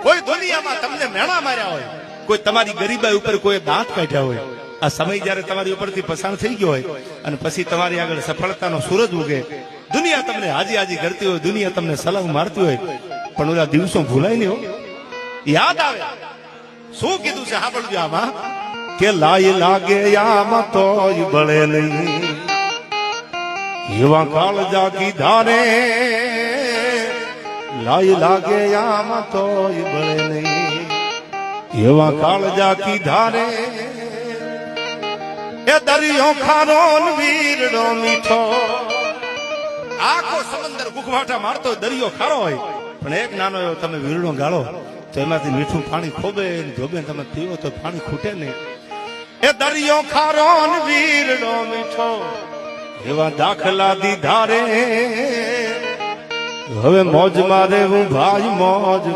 કોઈ દુનિયામાં તમને મેણા માર્યા હોય, કોઈ તમારી ગરીબાઈ ઉપર કોઈ દાંત કાઢ્યા હોય, આ સમય જયારે તમારી ઉપરથી પસાર થઈ ગયો હોય અને પછી તમારી આગળ સફળતાનો સૂરજ ઉગે, દુનિયા તમને હાજી હાજી કરતી હોય, દુનિયા તમને સલામ મારતી હોય, પણ ઓલા દિવસો ભૂલાય નહીં હો, યાદ આવે. શું કીધું છે સાંભળજો આમાં કે લાય લાગે આમાં તોય બળે નહીં, એવા કાળજા કીધા રે લાય લાગે આમાં તોય બળે નહીં, એવા કાળજા કીધા રે એ દરિયો ખારો વીરડો મીઠો. આખો સમંદર ગુગવાટા મારતો દરિયો ખારો હોય, પણ એક નાનો એવો તમે વીરડો ગાળો તો એમાંથી મીઠું પાણી ખોબે ધોબે તમે પીવો તો પાણી ખૂટે નહીં. એ દરિયો ખારો વીરડો મીઠો, એવા દાખલા દીધા રે હવે મોજ મારે હું ભાઈ મોજ.